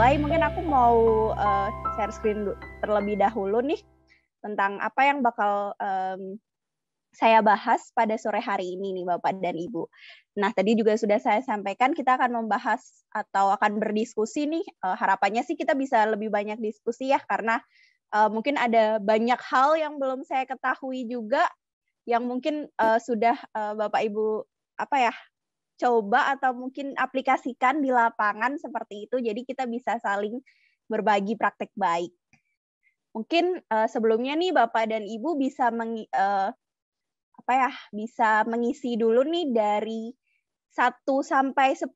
mulai, mungkin aku mau share screen terlebih dahulu nih tentang apa yang bakal saya bahas pada sore hari ini nih Bapak dan Ibu. Nah, tadi juga sudah saya sampaikan kita akan membahas atau akan berdiskusi nih. Harapannya sih kita bisa lebih banyak diskusi ya, karena mungkin ada banyak hal yang belum saya ketahui juga, yang mungkin sudah Bapak Ibu coba atau mungkin aplikasikan di lapangan seperti itu. Jadi kita bisa saling berbagi praktek baik. Mungkin sebelumnya nih Bapak dan Ibu bisa bisa mengisi dulu nih dari 1 sampai 10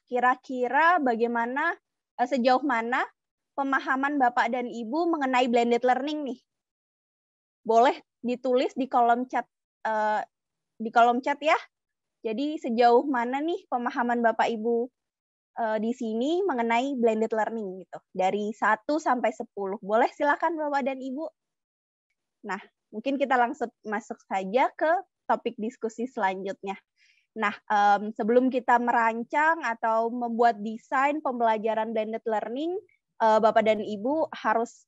kira-kira bagaimana sejauh mana pemahaman Bapak dan Ibu mengenai blended learning nih. Boleh ditulis di kolom chat ya. Jadi sejauh mana nih pemahaman Bapak Ibu di sini mengenai blended learning gitu. Dari 1 sampai 10. Boleh silakan Bapak dan Ibu. Nah, mungkin kita langsung masuk saja ke topik diskusi selanjutnya. Nah, sebelum kita merancang atau membuat desain pembelajaran blended learning, Bapak dan Ibu harus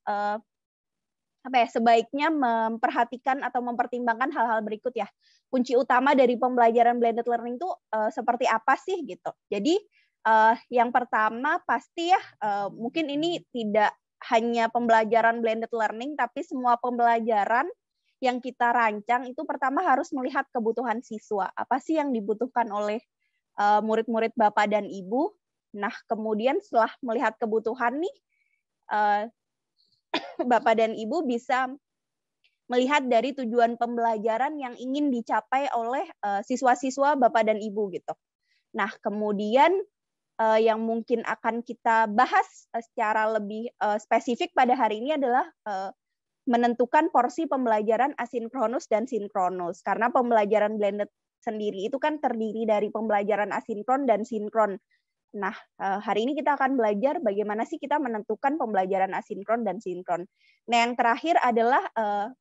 sebaiknya memperhatikan atau mempertimbangkan hal-hal berikut ya. Kunci utama dari pembelajaran blended learning itu seperti apa sih gitu. Jadi yang pertama pasti ya, mungkin ini tidak hanya pembelajaran blended learning, tapi semua pembelajaran yang kita rancang itu pertama harus melihat kebutuhan siswa. Apa sih yang dibutuhkan oleh murid-murid Bapak dan Ibu. Nah, kemudian setelah melihat kebutuhan nih, Bapak dan Ibu bisa melihat dari tujuan pembelajaran yang ingin dicapai oleh siswa-siswa Bapak dan Ibu gitu. Nah, kemudian yang mungkin akan kita bahas secara lebih spesifik pada hari ini adalah menentukan porsi pembelajaran asinkronus dan sinkronus. Karena pembelajaran blended sendiri itu kan terdiri dari pembelajaran asinkron dan sinkron. Nah, hari ini kita akan belajar bagaimana sih kita menentukan pembelajaran asinkron dan sinkron. Nah, yang terakhir adalah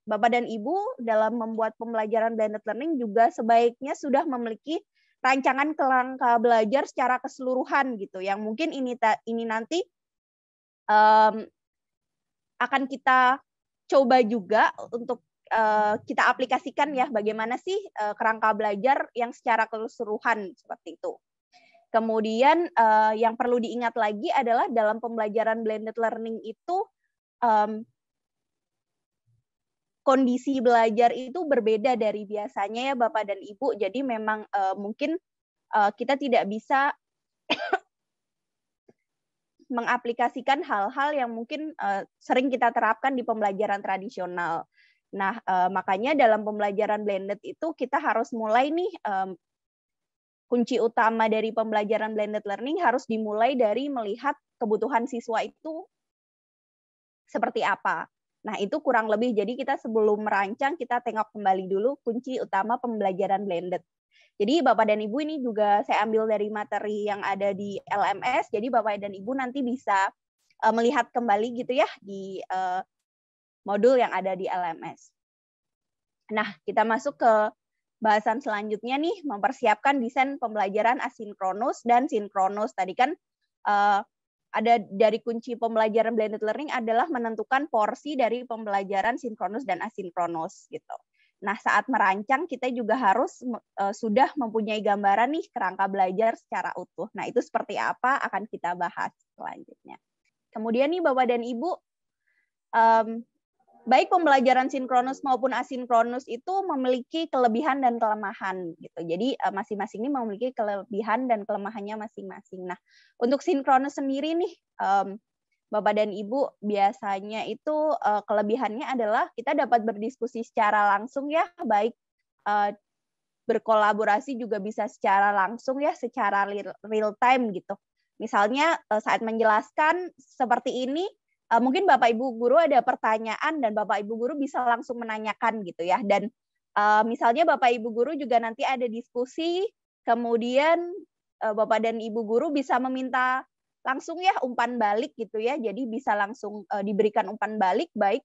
Bapak dan Ibu dalam membuat pembelajaran blended learning juga sebaiknya sudah memiliki rancangan kerangka belajar secara keseluruhan gitu. Yang mungkin ini nanti akan kita coba juga untuk kita aplikasikan ya, bagaimana sih kerangka belajar yang secara keseluruhan seperti itu. Kemudian yang perlu diingat lagi adalah dalam pembelajaran blended learning itu kondisi belajar itu berbeda dari biasanya ya Bapak dan Ibu. Jadi memang mungkin kita tidak bisa mengaplikasikan hal-hal yang mungkin sering kita terapkan di pembelajaran tradisional. Nah, makanya dalam pembelajaran blended itu kita harus mulai nih, kunci utama dari pembelajaran blended learning harus dimulai dari melihat kebutuhan siswa itu seperti apa. Nah, itu kurang lebih, jadi kita sebelum merancang, kita tengok kembali dulu kunci utama pembelajaran blended. Jadi Bapak dan Ibu ini juga saya ambil dari materi yang ada di LMS, jadi Bapak dan Ibu nanti bisa melihat kembali gitu ya di modul yang ada di LMS. Nah, kita masuk ke bahasan selanjutnya nih, mempersiapkan desain pembelajaran asinkronus dan sinkronus. Tadi kan ada dari kunci pembelajaran blended learning adalah menentukan porsi dari pembelajaran sinkronus dan asinkronus gitu. Nah, saat merancang kita juga harus sudah mempunyai gambaran nih kerangka belajar secara utuh. Nah, itu seperti apa akan kita bahas selanjutnya. Kemudian nih Bapak dan Ibu, baik pembelajaran sinkronus maupun asinkronus itu memiliki kelebihan dan kelemahan gitu. Jadi masing-masing ini memiliki kelebihan dan kelemahannya masing-masing. Nah, untuk sinkronus sendiri nih Bapak dan Ibu biasanya itu kelebihannya adalah kita dapat berdiskusi secara langsung ya, baik berkolaborasi juga bisa secara langsung ya, secara real time gitu. Misalnya saat menjelaskan seperti ini, mungkin Bapak Ibu guru ada pertanyaan dan Bapak Ibu guru bisa langsung menanyakan gitu ya. Dan misalnya Bapak Ibu guru juga nanti ada diskusi, kemudian Bapak dan Ibu guru bisa meminta langsung ya umpan balik gitu ya. Jadi bisa langsung diberikan umpan balik baik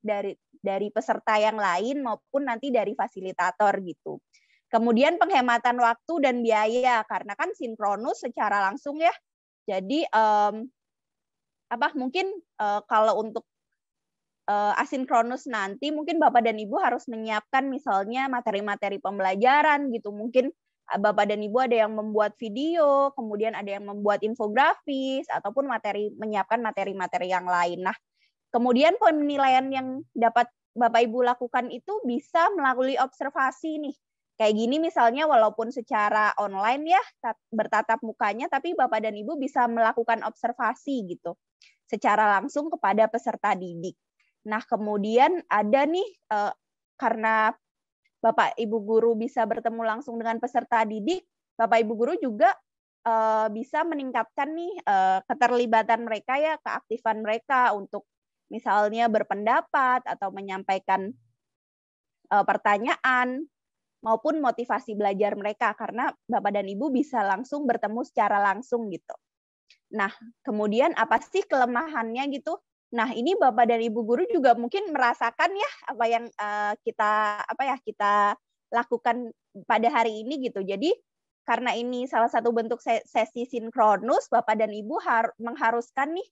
dari peserta yang lain maupun nanti dari fasilitator gitu. Kemudian penghematan waktu dan biaya karena kan sinkronus secara langsung ya. Jadi mungkin kalau untuk asinkronus nanti mungkin Bapak dan Ibu harus menyiapkan misalnya materi-materi pembelajaran gitu. Mungkin Bapak dan Ibu ada yang membuat video, kemudian ada yang membuat infografis, ataupun menyiapkan materi-materi yang lain. Nah, kemudian penilaian yang dapat Bapak Ibu lakukan itu bisa melalui observasi nih. Kayak gini misalnya walaupun secara online ya, bertatap mukanya, tapi Bapak dan Ibu bisa melakukan observasi gitu secara langsung kepada peserta didik. Nah, kemudian ada nih, karena Bapak Ibu guru bisa bertemu langsung dengan peserta didik, Bapak Ibu guru juga bisa meningkatkan nih keterlibatan mereka ya, keaktifan mereka untuk misalnya berpendapat atau menyampaikan pertanyaan maupun motivasi belajar mereka, karena Bapak dan Ibu bisa langsung bertemu secara langsung gitu. Nah, kemudian apa sih kelemahannya gitu? Nah, ini Bapak dan Ibu guru juga mungkin merasakan ya apa yang kita lakukan pada hari ini gitu. Jadi karena ini salah satu bentuk sesi sinkronus, Bapak dan Ibu mengharuskan nih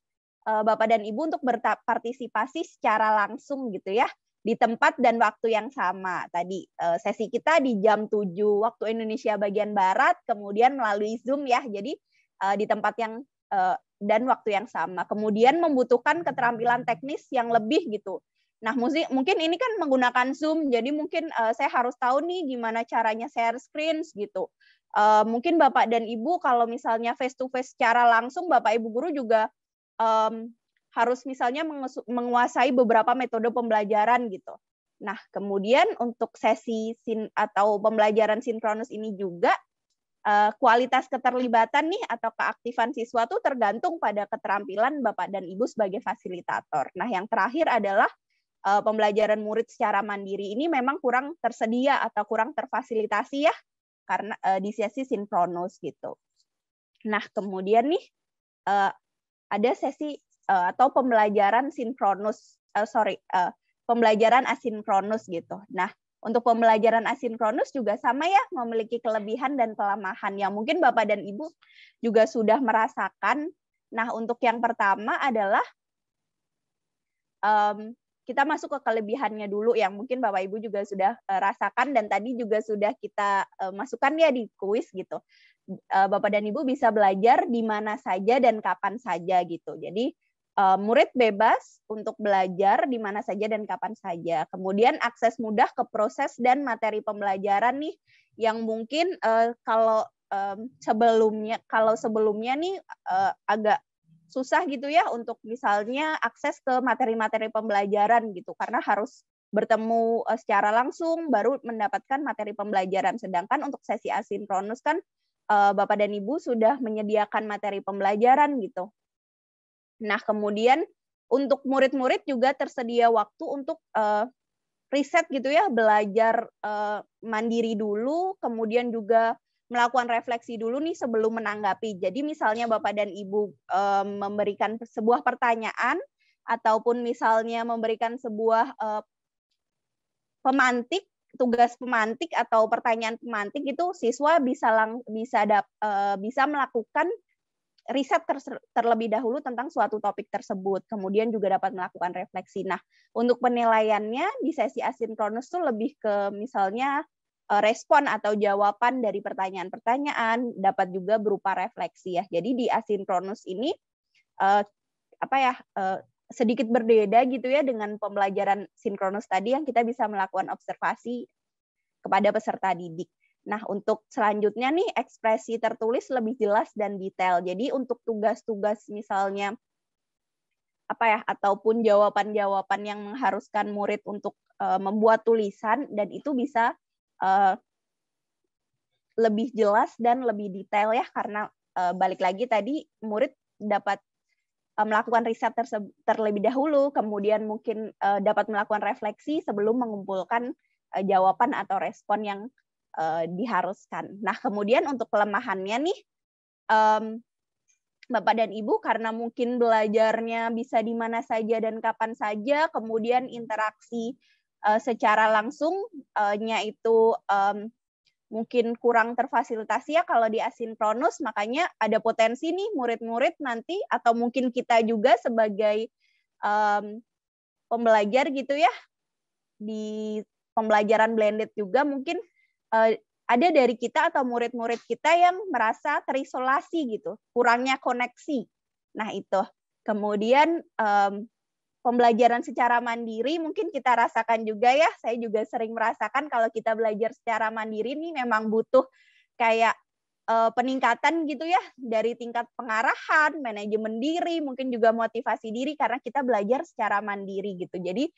Bapak dan Ibu untuk berpartisipasi secara langsung gitu ya, di tempat dan waktu yang sama. Tadi sesi kita di jam 7 waktu Indonesia bagian Barat, kemudian melalui Zoom ya. Jadi di tempat yang dan waktu yang sama. Kemudian membutuhkan keterampilan teknis yang lebih gitu. Nah, mungkin ini kan menggunakan Zoom, jadi mungkin saya harus tahu nih gimana caranya share screen gitu. Mungkin Bapak dan Ibu kalau misalnya face to face secara langsung, Bapak Ibu guru juga harus misalnya menguasai beberapa metode pembelajaran gitu. Nah, kemudian untuk sesi atau pembelajaran sinkronus ini juga kualitas keterlibatan nih atau keaktifan siswa tuh tergantung pada keterampilan Bapak dan Ibu sebagai fasilitator. Nah, yang terakhir adalah pembelajaran murid secara mandiri ini memang kurang tersedia atau kurang terfasilitasi ya, karena di sesi sinkronus gitu. Nah, kemudian nih ada sesi atau pembelajaran sinkronus, pembelajaran asinkronus gitu. Nah, untuk pembelajaran asinkronus juga sama ya, memiliki kelebihan dan kelemahan yang mungkin Bapak dan Ibu juga sudah merasakan. Nah, untuk yang pertama adalah kita masuk ke kelebihannya dulu yang mungkin Bapak Ibu juga sudah rasakan dan tadi juga sudah kita masukkan ya di kuis gitu. Bapak dan Ibu bisa belajar di mana saja dan kapan saja gitu. Jadi murid bebas untuk belajar di mana saja dan kapan saja. Kemudian akses mudah ke proses dan materi pembelajaran nih yang mungkin kalau sebelumnya nih agak susah gitu ya untuk misalnya akses ke materi-materi pembelajaran gitu karena harus bertemu secara langsung baru mendapatkan materi pembelajaran. Sedangkan untuk sesi asinkronus kan Bapak dan Ibu sudah menyediakan materi pembelajaran gitu. Nah, kemudian untuk murid-murid juga tersedia waktu untuk riset gitu ya, belajar mandiri dulu, kemudian juga melakukan refleksi dulu nih sebelum menanggapi. Jadi misalnya Bapak dan Ibu memberikan sebuah pertanyaan ataupun misalnya memberikan sebuah tugas pemantik atau pertanyaan pemantik itu siswa bisa melakukan riset terlebih dahulu tentang suatu topik tersebut, kemudian juga dapat melakukan refleksi. Nah, untuk penilaiannya di sesi asinkronus itu lebih ke misalnya respon atau jawaban dari pertanyaan-pertanyaan, dapat juga berupa refleksi ya. Jadi di asinkronus ini sedikit berbeda gitu ya dengan pembelajaran sinkronus tadi yang kita bisa melakukan observasi kepada peserta didik. Nah, untuk selanjutnya nih ekspresi tertulis lebih jelas dan detail. Jadi untuk tugas-tugas misalnya ataupun jawaban-jawaban yang mengharuskan murid untuk membuat tulisan dan itu bisa lebih jelas dan lebih detail ya karena balik lagi tadi murid dapat melakukan riset terlebih dahulu, kemudian mungkin dapat melakukan refleksi sebelum mengumpulkan jawaban atau respon yang diharuskan. Nah, kemudian untuk kelemahannya nih, Bapak dan Ibu karena mungkin belajarnya bisa di mana saja dan kapan saja, kemudian interaksi secara langsungnya itu mungkin kurang terfasilitasi ya kalau di asinkronus, makanya ada potensi nih murid-murid nanti atau mungkin kita juga sebagai pembelajar gitu ya di pembelajaran blended juga mungkin ada dari kita atau murid-murid kita yang merasa terisolasi gitu, kurangnya koneksi. Nah itu. Kemudian pembelajaran secara mandiri mungkin kita rasakan juga ya. Saya juga sering merasakan kalau kita belajar secara mandiri ini memang butuh kayak peningkatan gitu ya dari tingkat pengarahan, manajemen diri, mungkin juga motivasi diri karena kita belajar secara mandiri gitu. Jadi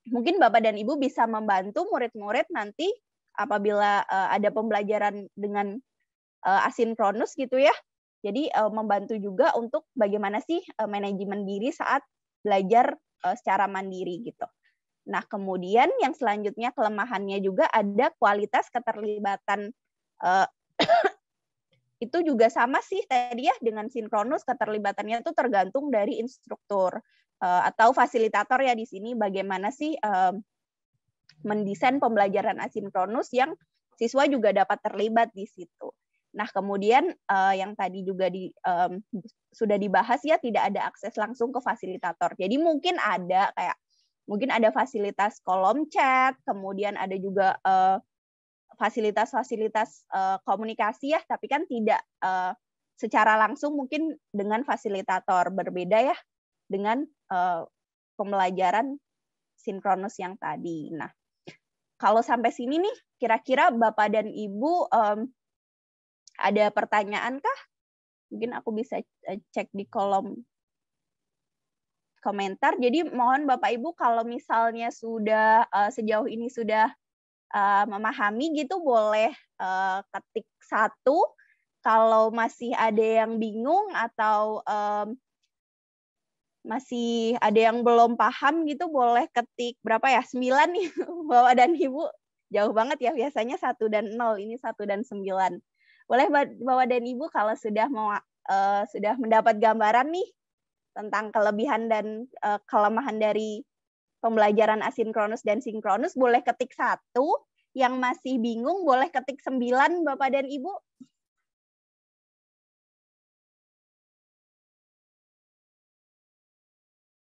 mungkin Bapak dan Ibu bisa membantu murid-murid nanti apabila ada pembelajaran dengan asinkronus gitu ya. Jadi membantu juga untuk bagaimana sih manajemen diri saat belajar secara mandiri gitu. Nah, kemudian yang selanjutnya kelemahannya juga ada kualitas keterlibatan. Itu juga sama sih tadi ya dengan sinkronus, keterlibatannya itu tergantung dari instruktur atau fasilitator ya di sini bagaimana sih mendesain pembelajaran asinkronus yang siswa juga dapat terlibat di situ. Nah, kemudian yang tadi juga sudah dibahas ya, tidak ada akses langsung ke fasilitator. Jadi mungkin ada fasilitas kolom chat, kemudian ada juga fasilitas-fasilitas komunikasi ya, tapi kan tidak secara langsung mungkin dengan fasilitator. Berbeda ya dengan pembelajaran sinkronus yang tadi. Nah, kalau sampai sini nih, kira-kira Bapak dan Ibu ada pertanyaan kah? Mungkin aku bisa cek di kolom komentar. Jadi mohon Bapak Ibu kalau misalnya sudah sejauh ini sudah memahami gitu boleh ketik 1. Kalau masih ada yang bingung atau masih ada yang belum paham gitu boleh ketik berapa ya? 9 nih Bapak dan Ibu. Jauh banget ya biasanya 1 dan 0, ini 1 dan 9. Boleh Bapak dan Ibu kalau sudah mendapat gambaran nih tentang kelebihan dan kelemahan dari pembelajaran asinkronus dan sinkronus, boleh ketik 1. Yang masih bingung boleh ketik 9 Bapak dan Ibu.